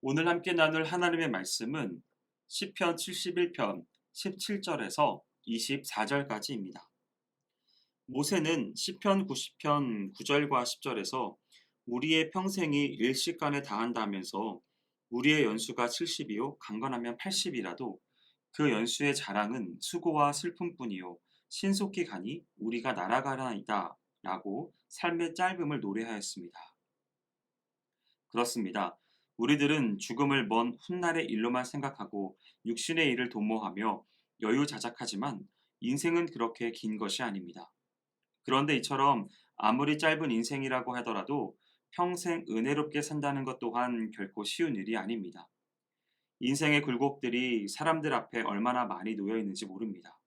오늘 함께 나눌 하나님의 말씀은 시편 71편 17절에서 24절까지입니다. 모세는 시편 90편 9절과 10절에서 우리의 평생이 일시간에 다한다면서 우리의 연수가 70이요 강건하면 80이라도 그 연수의 자랑은 수고와 슬픔뿐이요 신속히 가니 우리가 날아가나이다 라고 삶의 짧음을 노래하였습니다. 그렇습니다. 우리들은 죽음을 먼 훗날의 일로만 생각하고 육신의 일을 도모하며 여유자작하지만 인생은 그렇게 긴 것이 아닙니다. 그런데 이처럼 아무리 짧은 인생이라고 하더라도 평생 은혜롭게 산다는 것 또한 결코 쉬운 일이 아닙니다. 인생의 굴곡들이 사람들 앞에 얼마나 많이 놓여 있는지 모릅니다.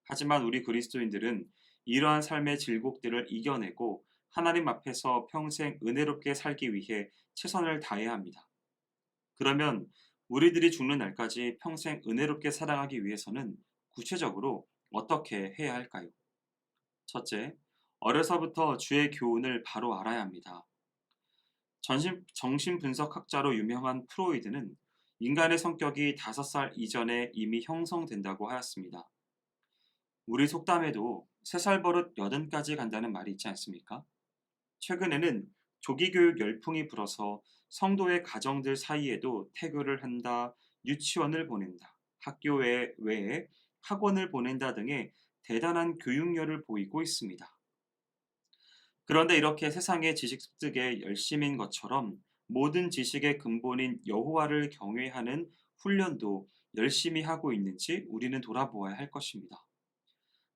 하지만 우리 그리스도인들은 이러한 삶의 질곡들을 이겨내고 하나님 앞에서 평생 은혜롭게 살기 위해 최선을 다해야 합니다. 그러면 우리들이 죽는 날까지 평생 은혜롭게 살아가기 위해서는 구체적으로 어떻게 해야 할까요? 첫째, 어려서부터 주의 교훈을 바로 알아야 합니다. 정신분석학자로 유명한 프로이드는 인간의 성격이 5살 이전에 이미 형성된다고 하였습니다. 우리 속담에도 3살 버릇 80까지 간다는 말이 있지 않습니까? 최근에는 조기교육 열풍이 불어서 성도의 가정들 사이에도 태교를 한다, 유치원을 보낸다, 학교 외에 학원을 보낸다 등의 대단한 교육열을 보이고 있습니다. 그런데 이렇게 세상의 지식 습득에 열심인 것처럼 모든 지식의 근본인 여호와를 경외하는 훈련도 열심히 하고 있는지 우리는 돌아보아야 할 것입니다.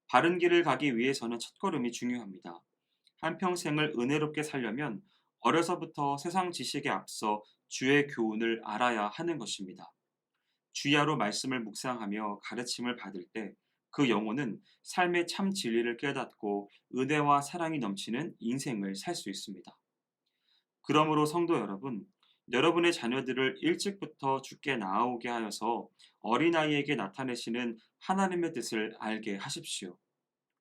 바른 길을 가기 위해서는 첫걸음이 중요합니다. 한평생을 은혜롭게 살려면 어려서부터 세상 지식에 앞서 주의 교훈을 알아야 하는 것입니다. 주야로 말씀을 묵상하며 가르침을 받을 때 그 영혼은 삶의 참 진리를 깨닫고 은혜와 사랑이 넘치는 인생을 살 수 있습니다. 그러므로 성도 여러분, 여러분의 자녀들을 일찍부터 주께 나아오게 하여서 어린아이에게 나타내시는 하나님의 뜻을 알게 하십시오.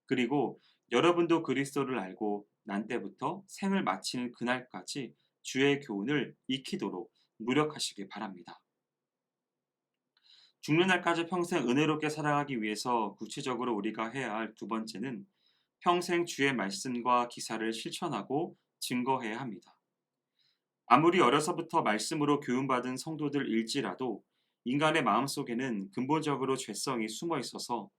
그리고 여러분도 그리스도를 알고 난 때부터 생을 마치는 그날까지 주의 교훈을 익히도록 노력하시기 바랍니다. 죽는 날까지 평생 은혜롭게 살아가기 위해서 구체적으로 우리가 해야 할 두 번째는 평생 주의 말씀과 기사를 실천하고 증거해야 합니다. 아무리 어려서부터 말씀으로 교훈받은 성도들일지라도 인간의 마음속에는 근본적으로 죄성이 숨어 있어서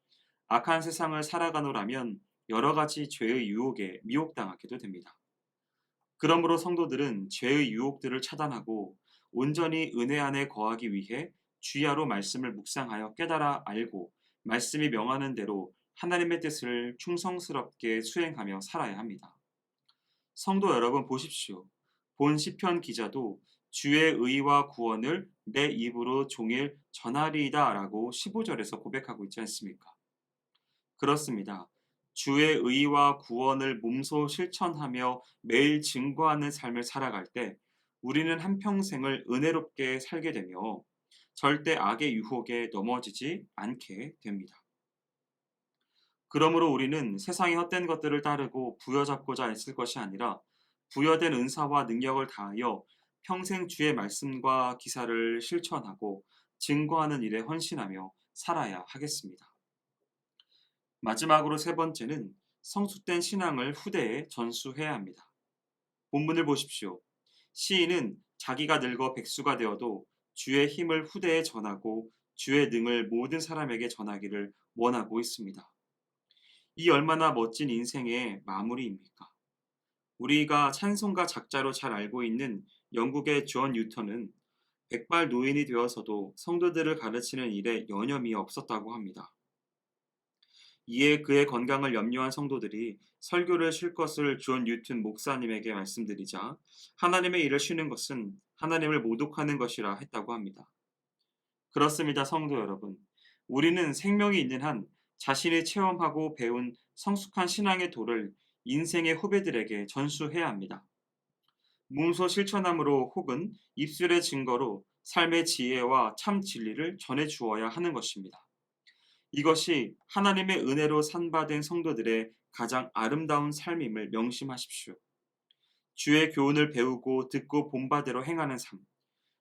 악한 세상을 살아가노라면 여러 가지 죄의 유혹에 미혹당하게도 됩니다. 그러므로 성도들은 죄의 유혹들을 차단하고 온전히 은혜 안에 거하기 위해 주야로 말씀을 묵상하여 깨달아 알고 말씀이 명하는 대로 하나님의 뜻을 충성스럽게 수행하며 살아야 합니다. 성도 여러분 보십시오. 본 시편 기자도 주의 의와 구원을 내 입으로 종일 전하리이다 라고 15절에서 고백하고 있지 않습니까? 그렇습니다. 주의 의와 구원을 몸소 실천하며 매일 증거하는 삶을 살아갈 때 우리는 한평생을 은혜롭게 살게 되며 절대 악의 유혹에 넘어지지 않게 됩니다. 그러므로 우리는 세상의 헛된 것들을 따르고 부여잡고자 애쓸 것이 아니라 부여된 은사와 능력을 다하여 평생 주의 말씀과 기사를 실천하고 증거하는 일에 헌신하며 살아야 하겠습니다. 마지막으로 세 번째는 성숙된 신앙을 후대에 전수해야 합니다. 본문을 보십시오. 시인은 자기가 늙어 백수가 되어도 주의 힘을 후대에 전하고 주의 능을 모든 사람에게 전하기를 원하고 있습니다. 이 얼마나 멋진 인생의 마무리입니까? 우리가 찬송가 작자로 잘 알고 있는 영국의 존 뉴턴은 백발 노인이 되어서도 성도들을 가르치는 일에 여념이 없었다고 합니다. 이에 그의 건강을 염려한 성도들이 설교를 쉴 것을 존 뉴튼 목사님에게 말씀드리자 하나님의 일을 쉬는 것은 하나님을 모독하는 것이라 했다고 합니다. 그렇습니다, 성도 여러분. 우리는 생명이 있는 한 자신이 체험하고 배운 성숙한 신앙의 도를 인생의 후배들에게 전수해야 합니다. 몸소 실천함으로 혹은 입술의 증거로 삶의 지혜와 참 진리를 전해 주어야 하는 것입니다. 이것이 하나님의 은혜로 산받은 성도들의 가장 아름다운 삶임을 명심하십시오. 주의 교훈을 배우고 듣고 본바대로 행하는 삶,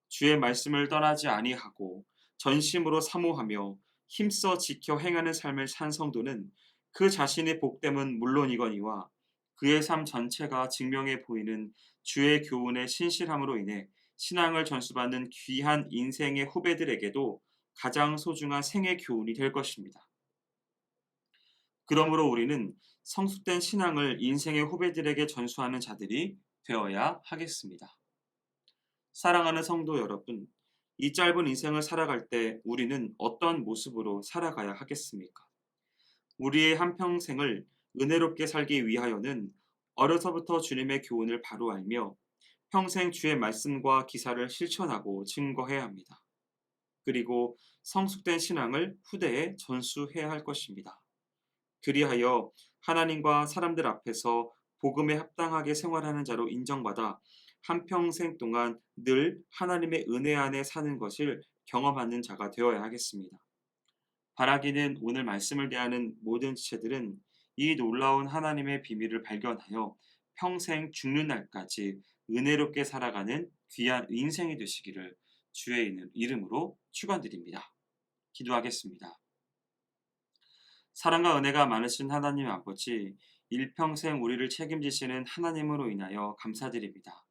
주의 말씀을 떠나지 아니하고 전심으로 사모하며 힘써 지켜 행하는 삶을 산 성도는 그 자신의 복됨은 물론이거니와 그의 삶 전체가 증명해 보이는 주의 교훈의 신실함으로 인해 신앙을 전수받는 귀한 인생의 후배들에게도 가장 소중한 생애 교훈이 될 것입니다. 그러므로 우리는 성숙된 신앙을 인생의 후배들에게 전수하는 자들이 되어야 하겠습니다. 사랑하는 성도 여러분, 이 짧은 인생을 살아갈 때 우리는 어떤 모습으로 살아가야 하겠습니까? 우리의 한평생을 은혜롭게 살기 위하여는 어려서부터 주님의 교훈을 바로 알며 평생 주의 말씀과 기사를 실천하고 증거해야 합니다. 그리고 성숙된 신앙을 후대에 전수해야 할 것입니다. 그리하여 하나님과 사람들 앞에서 복음에 합당하게 생활하는 자로 인정받아 한평생 동안 늘 하나님의 은혜 안에 사는 것을 경험하는 자가 되어야 하겠습니다. 바라기는 오늘 말씀을 대하는 모든 지체들은 이 놀라운 하나님의 비밀을 발견하여 평생 죽는 날까지 은혜롭게 살아가는 귀한 인생이 되시기를 주의 이름으로 축원드립니다. 기도하겠습니다. 사랑과 은혜가 많으신 하나님 아버지, 일평생 우리를 책임지시는 하나님으로 인하여 감사드립니다.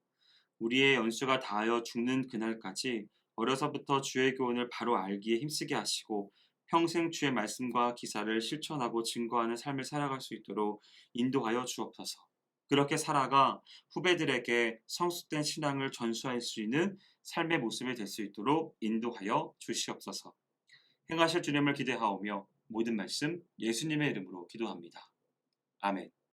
우리의 연수가 다하여 죽는 그날까지 어려서부터 주의 교훈을 바로 알기에 힘쓰게 하시고 평생 주의 말씀과 기사를 실천하고 증거하는 삶을 살아갈 수 있도록 인도하여 주옵소서. 그렇게 살아가 후배들에게 성숙된 신앙을 전수할 수 있는 삶의 모습이 될 수 있도록 인도하여 주시옵소서. 행하실 주님을 기대하오며 모든 말씀 예수님의 이름으로 기도합니다. 아멘.